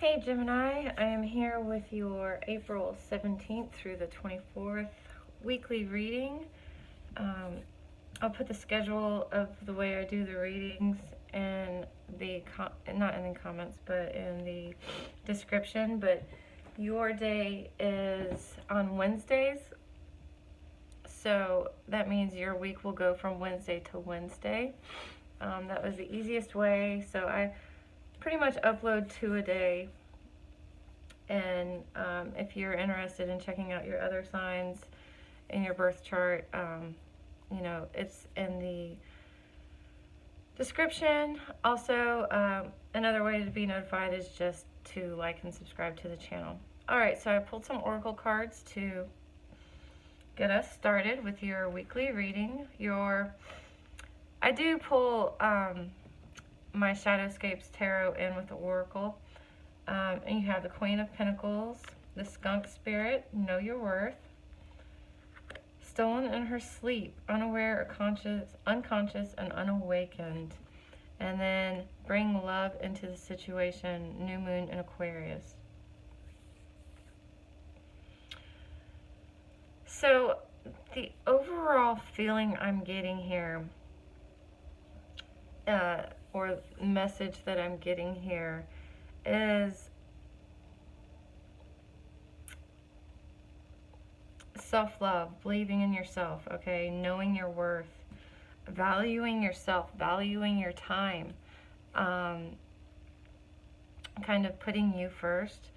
Hey Gemini, I am here with your April 17th through the 24th weekly reading. I'll put the schedule of the way I do the readings in the, not in the comments, but in the description. But your day is on Wednesdays, so that means your week will go from Wednesday to Wednesday. That was the easiest way, so I pretty much upload 2 a day. And if you're interested in checking out your other signs in your birth chart, you know, it's in the description. Also, another way to be notified is just to like and subscribe to the channel. Alright, so I pulled some oracle cards to get us started with your weekly reading. I do pull my Shadowscapes Tarot in with the oracle. And you have the Queen of Pentacles, the Skunk Spirit, Know Your Worth, Stolen in Her Sleep, Unaware, Unconscious, and Unawakened. And then Bring Love into the Situation, New Moon in Aquarius. So the overall feeling I'm getting here, or message that I'm getting here, is self-love, believing in yourself, okay, knowing your worth, valuing yourself, valuing your time, kind of putting you first.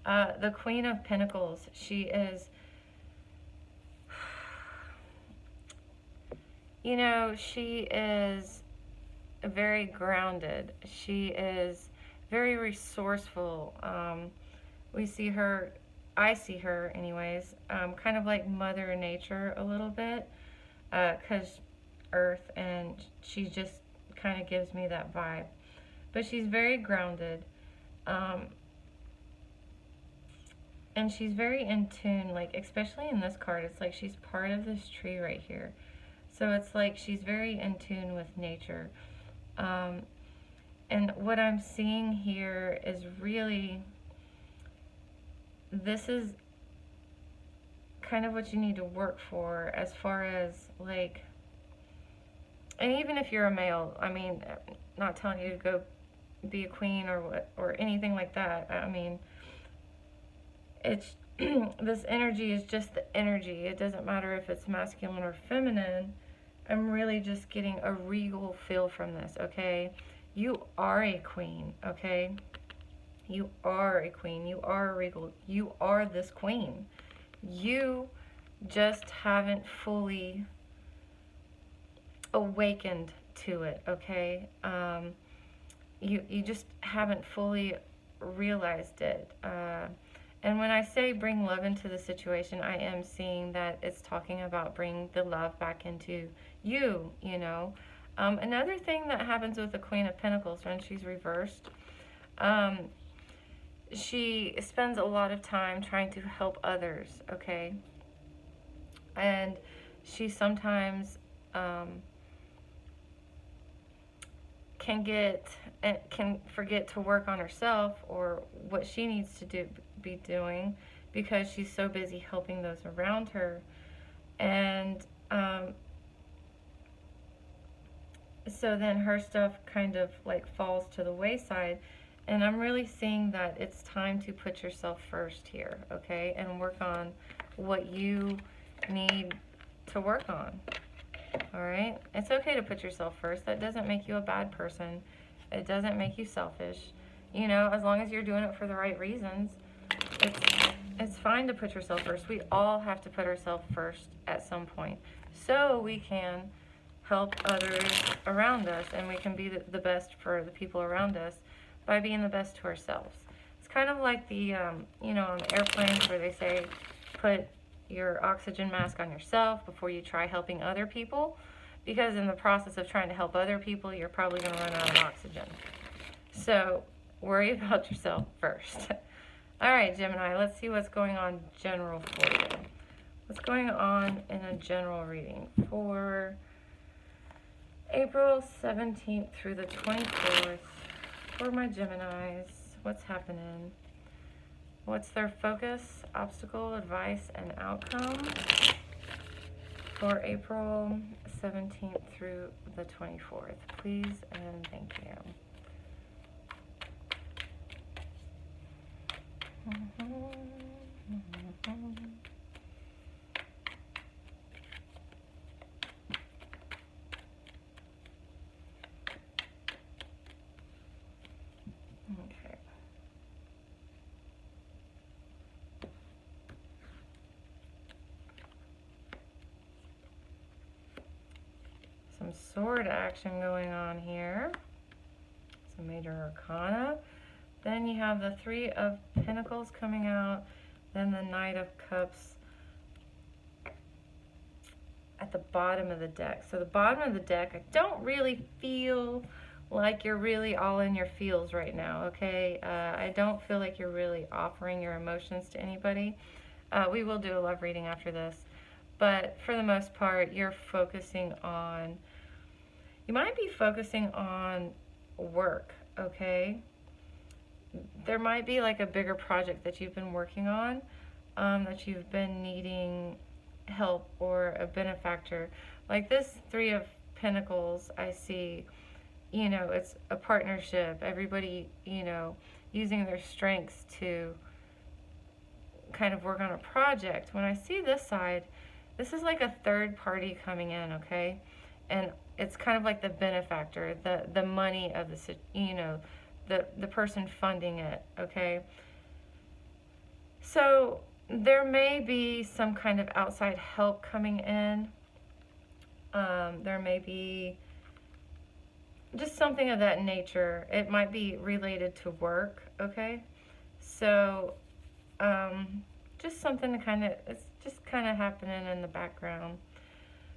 The Queen of Pentacles, she is, you know, she is very grounded. She is very resourceful. We see her, I see her anyways, kind of like Mother Nature a little bit, because Earth, and she just kind of gives me that vibe. But she's very grounded, and she's very in tune, like especially in this card, it's like she's part of this tree right here. So it's like she's very in tune with nature. And what I'm seeing here is really, this is kind of what you need to work for as far as like, and even if you're a male, I mean, not telling you to go be a queen or anything like that. I mean, it's this energy is just the energy. It doesn't matter if it's masculine or feminine. I'm really just getting a regal feel from this, okay? You are a queen, okay? You are a queen. You are a regal. You are this queen. You just haven't fully awakened to it, okay? You just haven't fully realized it. And when I say bring love into the situation, I am seeing that it's talking about bring the love back into you, you know. Another thing that happens with the Queen of Pentacles when she's reversed, she spends a lot of time trying to help others, okay? And she sometimes can forget to work on herself or what she needs to be doing because she's so busy helping those around her. And so then her stuff kind of like falls to the wayside. And I'm really seeing that it's time to put yourself first here, okay? And work on what you need to work on, all right? It's okay to put yourself first. That doesn't make you a bad person. It doesn't make you selfish. You know, as long as you're doing it for the right reasons, it's fine to put yourself first. We all have to put ourselves first at some point so we can help others around us, and we can be the best for the people around us by being the best to ourselves. It's kind of like the, you know, on airplanes where they say put your oxygen mask on yourself before you try helping other people, because in the process of trying to help other people, you're probably going to run out of oxygen. So worry about yourself first. All right, Gemini, let's see what's going on general for you. What's going on in a general reading for April 17th through the 24th for my Geminis. What's happening? What's their focus, obstacle, advice, and outcome for April 17th through the 24th? Please and thank you. Okay. Some sword action going on here. Some major arcana. Then you have the Three of Pentacles coming out. Then the Knight of Cups at the bottom of the deck. So the bottom of the deck, I don't really feel like you're really all in your feels right now, okay? I don't feel like you're really offering your emotions to anybody. We will do a love reading after this. But for the most part, you're focusing on, you might be focusing on work, okay? There might be like a bigger project that you've been working on, that you've been needing help or a benefactor. Like this Three of Pentacles, I see, you know, it's a partnership. Everybody, you know, using their strengths to kind of work on a project. When I see this side, this is like a third party coming in, okay? And it's kind of like the benefactor, the money of the, you know, the person funding it, okay? So there may be some kind of outside help coming in. There may be just something of that nature. It might be related to work, okay? So just something to kind of, it's just kind of happening in the background.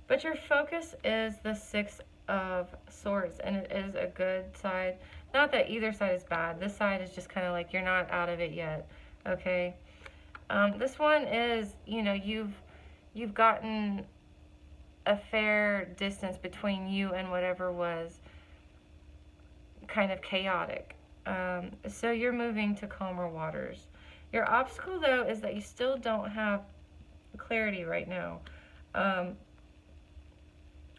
But your focus is the Six of Swords, and it is a good side. Not that either side is bad. This side is just kind of like you're not out of it yet, okay? This one is, you know, you've gotten a fair distance between you and whatever was kind of chaotic. So you're moving to calmer waters. Your obstacle, though, is that you still don't have clarity right now,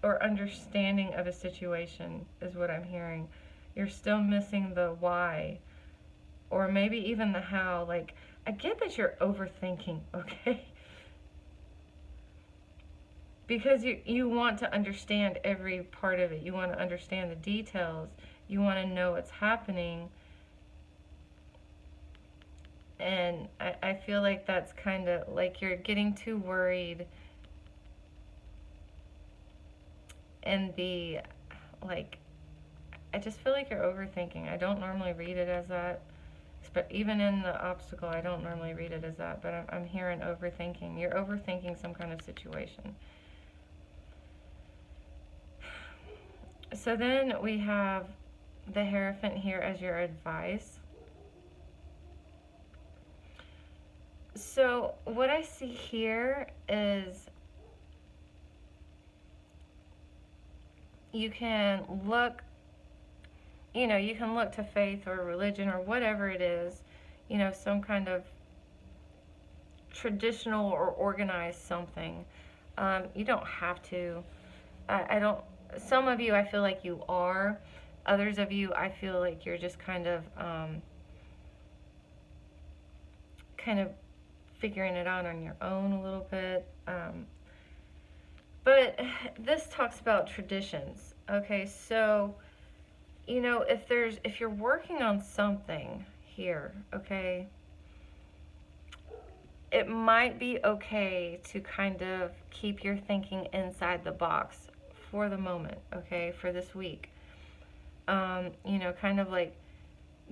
or understanding of a situation is what I'm hearing. You're still missing the why, or maybe even the how. Like, I get that you're overthinking, okay? Because you want to understand every part of it. You want to understand the details. You want to know what's happening. And I feel like that's kind of like you're getting too worried. And like, I just feel like you're overthinking. I don't normally read it as that. But even in the obstacle, I don't normally read it as that. But I'm hearing overthinking. You're overthinking some kind of situation. So then we have the Hierophant here as your advice. So what I see here is you can look, you know, you can look to faith or religion or whatever it is, you know, some kind of traditional or organized something. You don't have to. I don't, some of you I feel like you are. Others of you I feel like you're just kind of figuring it out on your own a little bit. But this talks about traditions. Okay, so, you know, if you're working on something here, okay, it might be okay to kind of keep your thinking inside the box for the moment, okay, for this week. You know, kind of like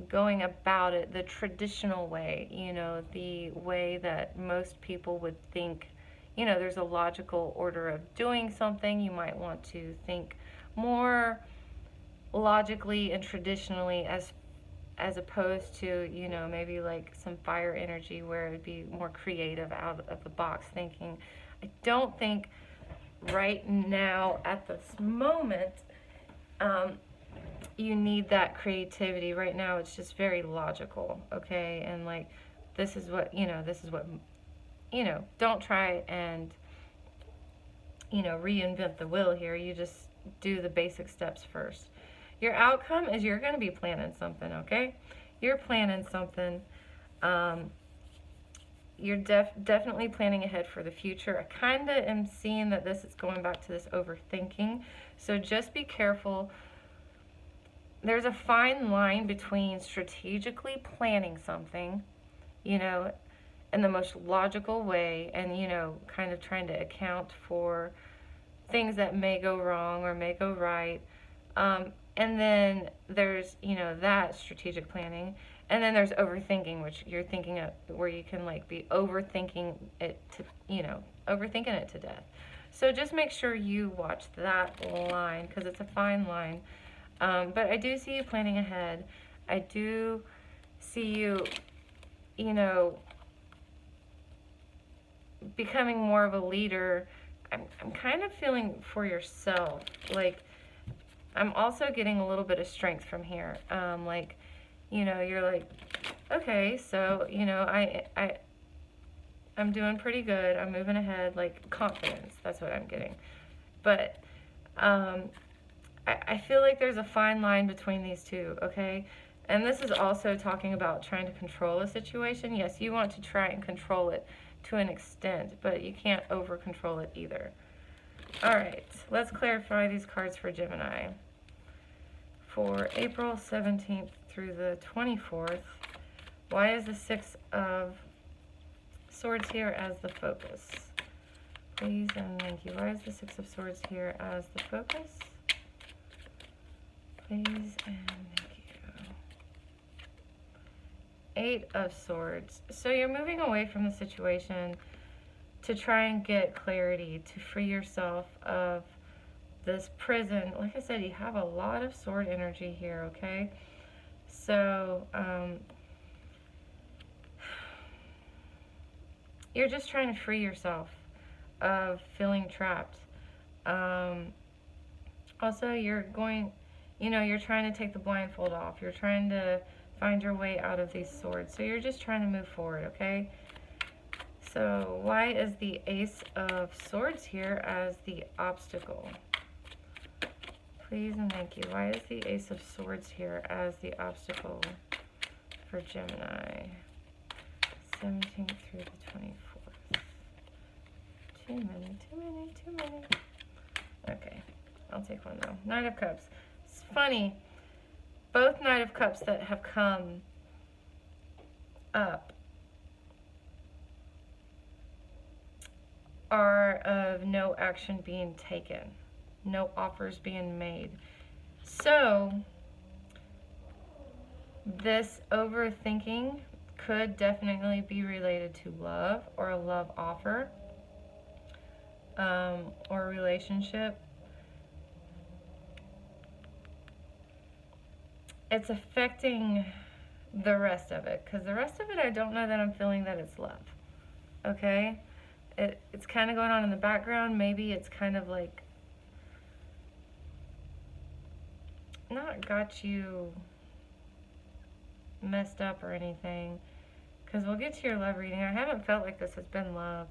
going about it the traditional way, you know, the way that most people would think. You know, there's a logical order of doing something. You might want to think more logically and traditionally as opposed to, you know, maybe like some fire energy where it'd be more creative out of the box thinking. I don't think right now at this moment you need that creativity. Right now it's just very logical, okay? And like, this is what, don't try and, reinvent the wheel here. You just do the basic steps first. Your outcome is you're going to be planning something, okay? You're planning something. You're definitely planning ahead for the future. I kind of am seeing that this is going back to this overthinking. So just be careful. There's a fine line between strategically planning something, in the most logical way, and, kind of trying to account for things that may go wrong or may go right. And then there's, that strategic planning. And then there's overthinking, which you're thinking of, where you can like be overthinking it to, overthinking it to death. So just make sure you watch that line, because it's a fine line. But I do see you planning ahead. I do see you, becoming more of a leader. I'm kind of feeling for yourself. Like, I'm also getting a little bit of strength from here. You're like, okay, so, I'm doing pretty good. I'm moving ahead, like confidence. That's what I'm getting. But I feel like there's a fine line between these two, okay? And this is also talking about trying to control a situation. Yes, you want to try and control it to an extent, but you can't over-control it either. All right, let's clarify these cards for Gemini. For April 17th through the 24th, why is the Six of Swords here as the focus? Please and thank you. Why is the Six of Swords here as the focus? Please and thank you. Eight of Swords. So you're moving away from the situation to try and get clarity, to free yourself of this prison. Like I said, you have a lot of sword energy here, okay? So, you're just trying to free yourself of feeling trapped. Also, you're trying to take the blindfold off. You're trying to find your way out of these swords. So you're just trying to move forward, okay? So why is the Ace of Swords here as the obstacle? Please and thank you. Why is the Ace of Swords here as the obstacle for Gemini? 17th through the 24th. Too many. Okay, I'll take one though. Knight of Cups. It's funny. Both Knight of Cups that have come up are of no action being taken. No offers being made. So, this overthinking could definitely be related to love or a love offer, or a relationship. It's affecting the rest of it, because the rest of it, I don't know that I'm feeling that it's love. Okay? It's kind of going on in the background. Maybe it's kind of like not got you messed up or anything, because we'll get to your love reading. I haven't felt like this has been love,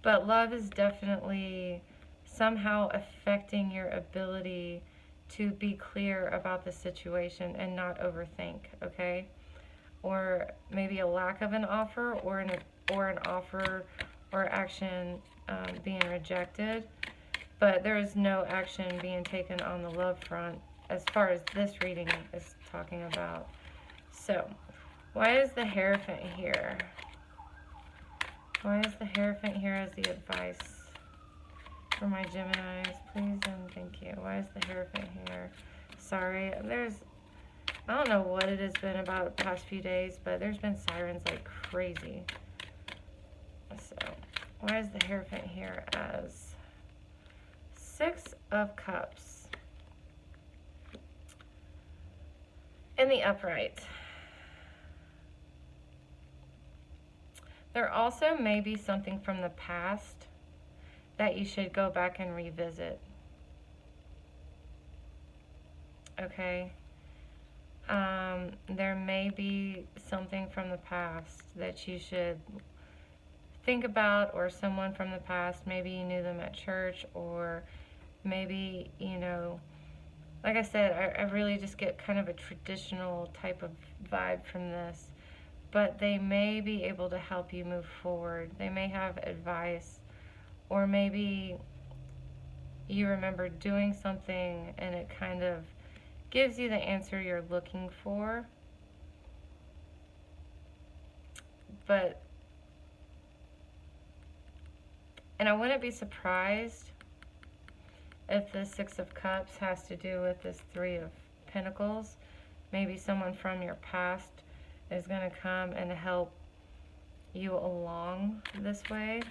but love is definitely somehow affecting your ability to be clear about the situation and not overthink, okay? Or maybe a lack of an offer, or an offer or action being rejected, but there is no action being taken on the love front as far as this reading is talking about. So, why is the Hierophant here? Why is the Hierophant here as the advice for my Geminis? Please and thank you. Why is the Hierophant here? Sorry, I don't know what it has been about the past few days, but there's been sirens like crazy. So, why is the Hierophant here as Six of Cups? In the upright. There also may be something from the past that you should go back and revisit. okay? There may be something from the past that you should think about, or someone from the past. Maybe you knew them at church, or maybe, you know, like I said, I really just get kind of a traditional type of vibe from this. But they may be able to help you move forward. They may have advice, or maybe you remember doing something and it kind of gives you the answer you're looking for. But, and I wouldn't be surprised if the Six of Cups has to do with this Three of Pentacles. Maybe someone from your past is going to come and help you along this way.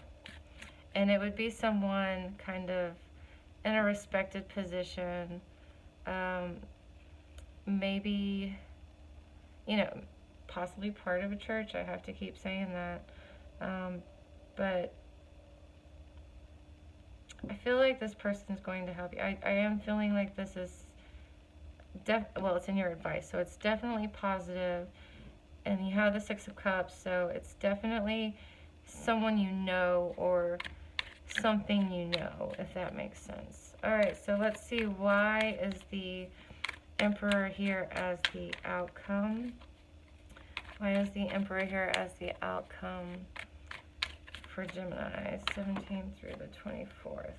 And it would be someone kind of in a respected position. Maybe, you know, possibly part of a church. I have to keep saying that. But I feel like this person's going to help you. I am feeling like this is, well, it's in your advice, so it's definitely positive. And you have the Six of Cups, so it's definitely someone you know, or something you know, if that makes sense. Alright, so let's see, why is the Emperor here as the outcome? Why is the Emperor here as the outcome for Gemini, 17th through the 24th?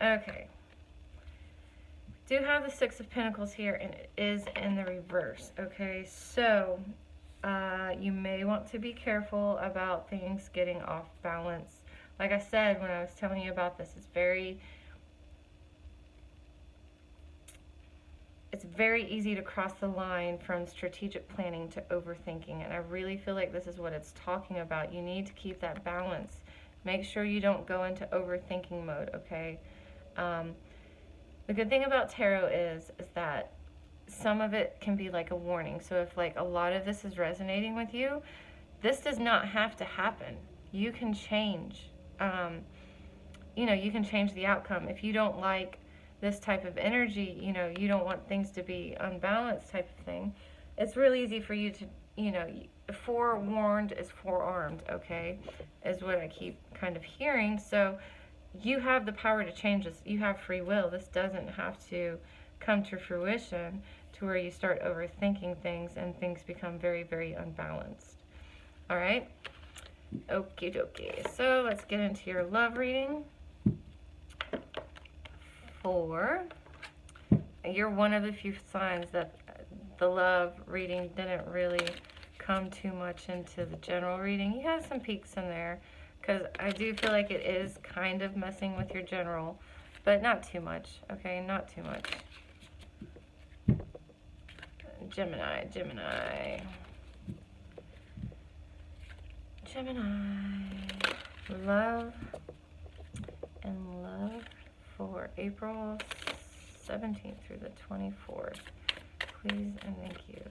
Okay. Do have the Six of Pentacles here, and it is in the reverse. Okay, so you may want to be careful about things getting off balance. Like I said when I was telling you about this, it's very easy to cross the line from strategic planning to overthinking, and I really feel like this is what it's talking about. You need to keep that balance. Make sure you don't go into overthinking mode, okay? The good thing about tarot is that some of it can be like a warning. So if like a lot of this is resonating with you, this does not have to happen. You can change. You know, you can change the outcome. If you don't like this type of energy, you know, you don't want things to be unbalanced type of thing, it's really easy for you to, you know, forewarned is forearmed, okay, is what I keep kind of hearing. So you have the power to change this. You have free will. This doesn't have to come to fruition to where you start overthinking things and things become very, very unbalanced. All right? Okie dokie. So let's get into your love reading. You're one of the few signs that the love reading didn't really come too much into the general reading. You have some peaks in there, because I do feel like it is kind of messing with your general, but not too much, okay? Not too much. Gemini, Gemini. Gemini. Love and love for April 17th through the 24th. Please and thank you.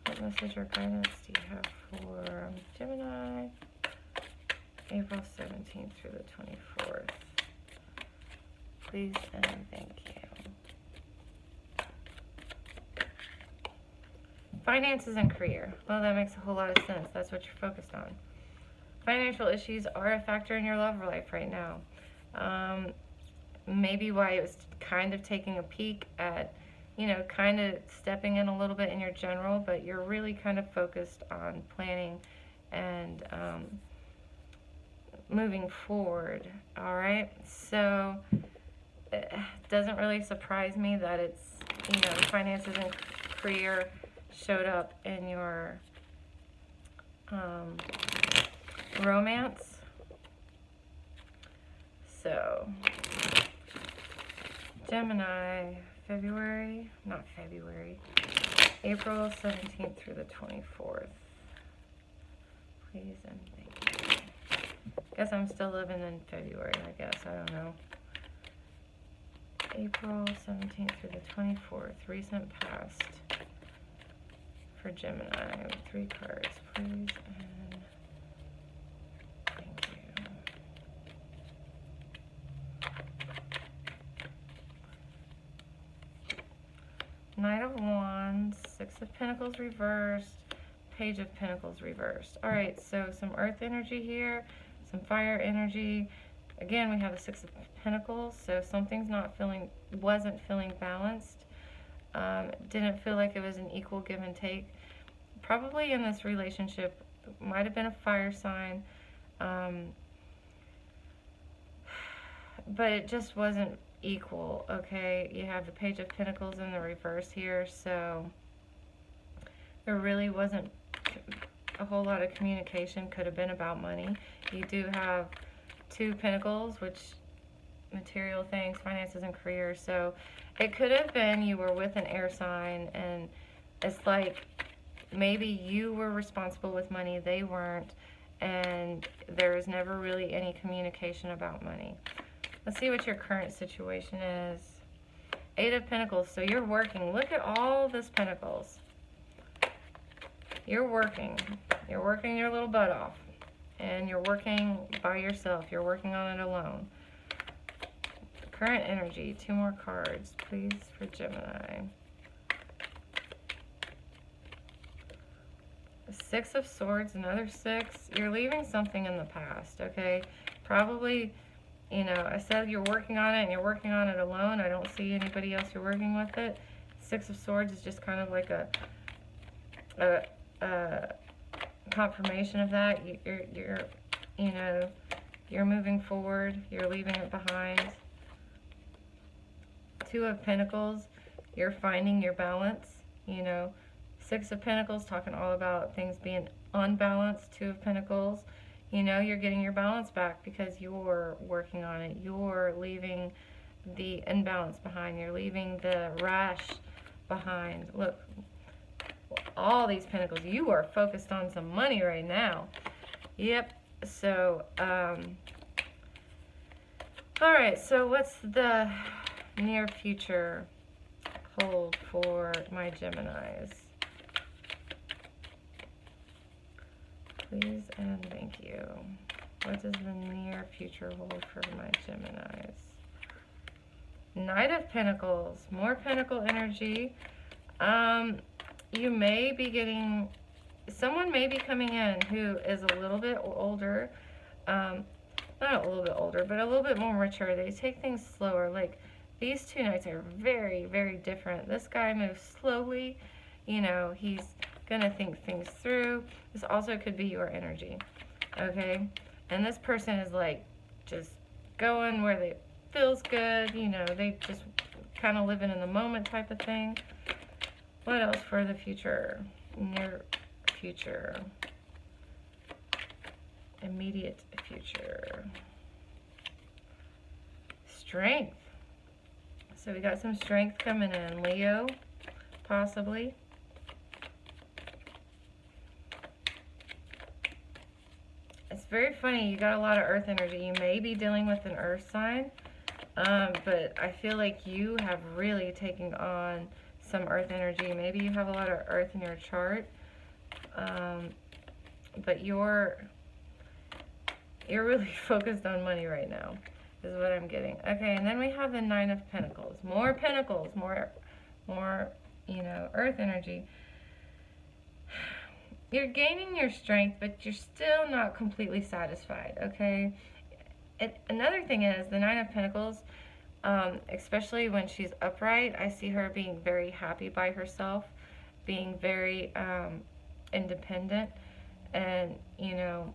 What message or guidance do you have for Gemini? April 17th through the 24th. Please and thank you. Finances and career. Well, that makes a whole lot of sense. That's what you're focused on. Financial issues are a factor in your love life right now. Maybe why it was kind of taking a peek at, you know, kind of stepping in a little bit in your general, but you're really kind of focused on planning and moving forward. All right, so it doesn't really surprise me that it's, you know, finances and career showed up in your romance. So Gemini, April 17th through the 24th. Please and thank you. Guess I'm still living in February, I guess. I don't know. April 17th through the 24th. Recent past for Gemini with 3 cards. Please and thank you. Pentacles reversed, Page of Pentacles reversed. All right, so some earth energy here, some fire energy. Again, we have the Six of Pentacles, so something's wasn't feeling balanced. Didn't feel like it was an equal give and take. Probably in this relationship, might have been a fire sign, but it just wasn't equal, okay? You have the Page of Pentacles in the reverse here, so there really wasn't a whole lot of communication. Could have been about money. You do have Two Pentacles, which material things, finances, and career, so it could have been you were with an air sign, and it's like maybe you were responsible with money, they weren't, and there was never really any communication about money. Let's see what your current situation is. Eight of Pentacles, so you're working. Look at all this Pentacles. You're working. You're working your little butt off. And you're working by yourself. You're working on it alone. Current energy, 2 more cards, please, for Gemini. Six of Swords, another 6. You're leaving something in the past, okay? Probably, you know, I said you're working on it and you're working on it alone. I don't see anybody else you're working with it. Six of Swords is just kind of like a confirmation of that. You're moving forward. You're leaving it behind. Two of Pentacles, you're finding your balance, you know. Six of Pentacles, talking all about things being unbalanced. Two of Pentacles, you know, you're getting your balance back because you're working on it. You're leaving the imbalance behind. You're leaving the rash behind. Look, all these Pentacles, you are focused on some money right now. Yep. So, all right, so what's the near future hold for my Geminis? Please and thank you. What does the near future hold for my Geminis? Knight of Pentacles, more Pentacle energy. You may be getting, someone may be coming in who is a little bit older, not a little bit older, but a little bit more mature. They take things slower. Like, these two knights are very, very different. This guy moves slowly. You know, he's gonna think things through. This also could be your energy, okay? And this person is like just going where they feels good. You know, they just kind of living in the moment type of thing. What else for the future? Near future. Immediate future. Strength. So we got some strength coming in. Leo, possibly. It's very funny. You got a lot of earth energy. You may be dealing with an earth sign, but I feel like you have really taken on some earth energy. Maybe you have a lot of earth in your chart, but you're really focused on money right now, is what I'm getting. Okay, and then we have the Nine of Pentacles. More Pentacles, more, you know, earth energy. You're gaining your strength, but you're still not completely satisfied, okay? Another thing is, the Nine of Pentacles, especially when she's upright, I see her being very happy by herself, being very independent, and, you know,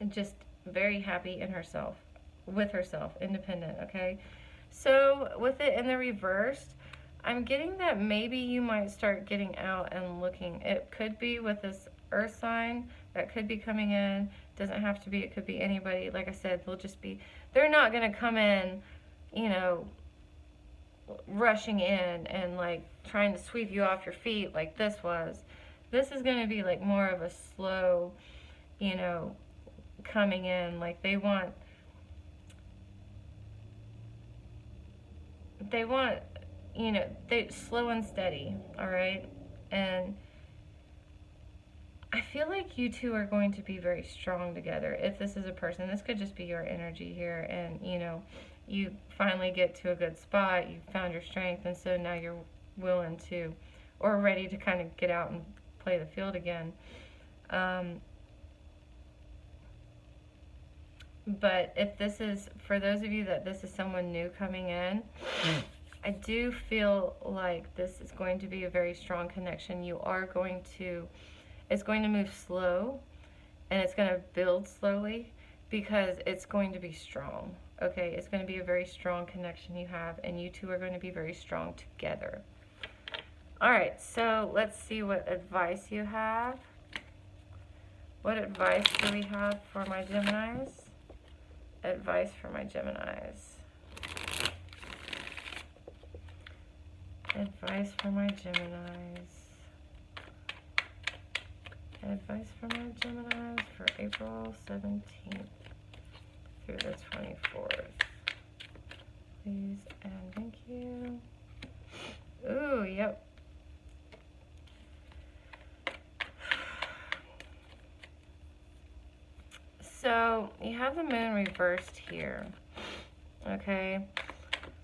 just very happy in herself, with herself, independent, okay? So with it in the reversed, I'm getting that maybe you might start getting out and looking. It could be with this earth sign that could be coming in. Doesn't have to be. It could be anybody. Like I said, they'll just be, they're not going to come in, you know, rushing in and like trying to sweep you off your feet like this was. This is going to be like more of a slow, you know, coming in. Like they want, you know, they slow and steady, all right? And I feel like you two are going to be very strong together. If this is a person, this could just be your energy here, and, you know, you finally get to a good spot, you found your strength, and so now you're willing to or ready to kind of get out and play the field again. But if this is, for those of you that this is someone new coming in, I do feel like this is going to be a very strong connection. You are going to, it's going to move slow, and it's going to build slowly, because it's going to be strong. Okay, it's going to be a very strong connection you have, and you two are going to be very strong together. All right, so let's see what advice you have. What advice do we have for my Geminis? Advice for my Geminis. Advice for my Geminis. Advice for my Geminis for April 17th through the 24th. Please and thank you. Ooh, yep. So you have the moon reversed here. Okay.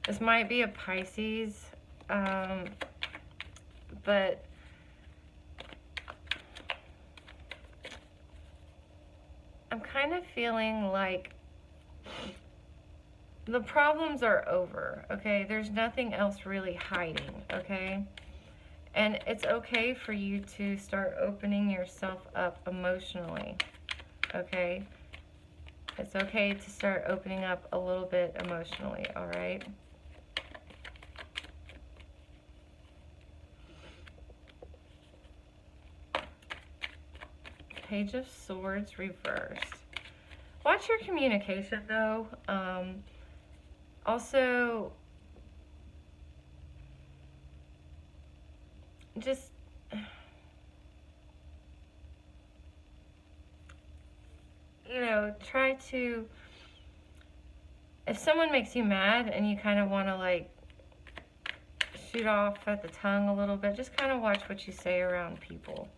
This might be a Pisces, but I'm kind of feeling like the problems are over, okay? There's nothing else really hiding, okay? And it's okay for you to start opening yourself up emotionally, okay? It's okay to start opening up a little bit emotionally, all right? Page of Swords reversed. Watch your communication, though. Also, just try to, if someone makes you mad and you kind of want to like shoot off at the tongue a little bit, just kind of watch what you say around people,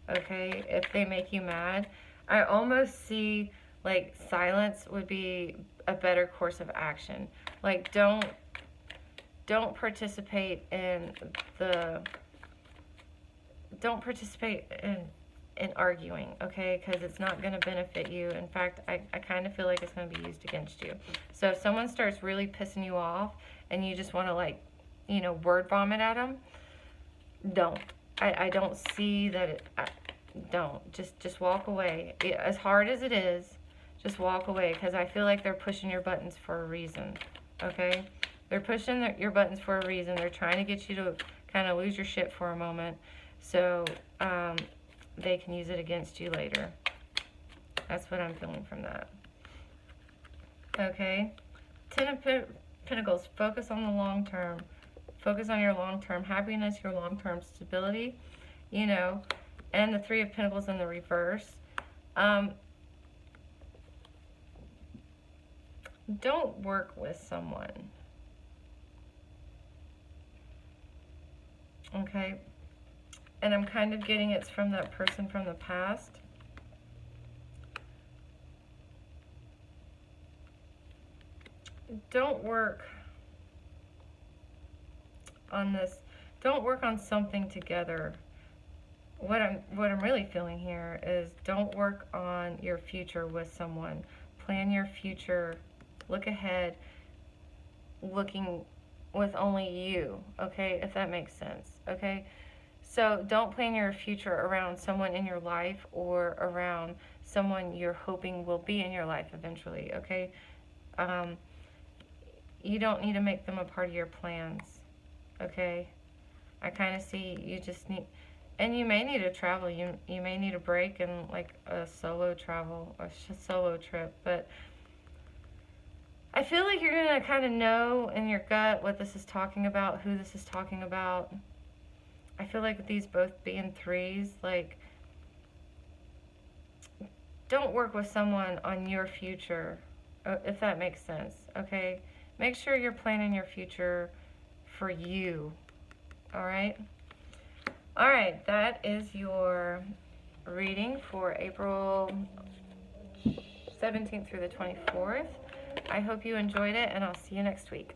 okay? If they make you mad, I almost see like silence would be a better course of action. Like don't participate in arguing, okay? Because it's not going to benefit you. In fact, I kind of feel like it's going to be used against you. So if someone starts really pissing you off and you just want to like, word vomit at them, don't. I don't see that. Don't. Just walk away. As hard as it is, just walk away, because I feel like they're pushing your buttons for a reason, okay? They're pushing your buttons for a reason. They're trying to get you to kind of lose your shit for a moment, so they can use it against you later. That's what I'm feeling from that. Okay? Ten of Pentacles. Focus on the long term. Focus on your long-term happiness, your long-term stability, and the Three of Pentacles in the reverse. Don't work with someone. Okay? And I'm kind of getting it's from that person from the past. Don't work on this. Don't work on something together. What I'm really feeling here is don't work on your future with someone. Plan your future. Look ahead. Looking with only you, okay? If that makes sense, okay? So don't plan your future around someone in your life or around someone you're hoping will be in your life eventually, okay? You don't need to make them a part of your plans, okay? I kind of see you just need, and you may need to travel. You may need a break and like a solo travel or solo trip, but I feel like you're going to kind of know in your gut what this is talking about, who this is talking about. I feel like with these both being threes, like, don't work with someone on your future, if that makes sense, okay? Make sure you're planning your future for you, all right? All right, that is your reading for April 17th through the 24th. I hope you enjoyed it, and I'll see you next week.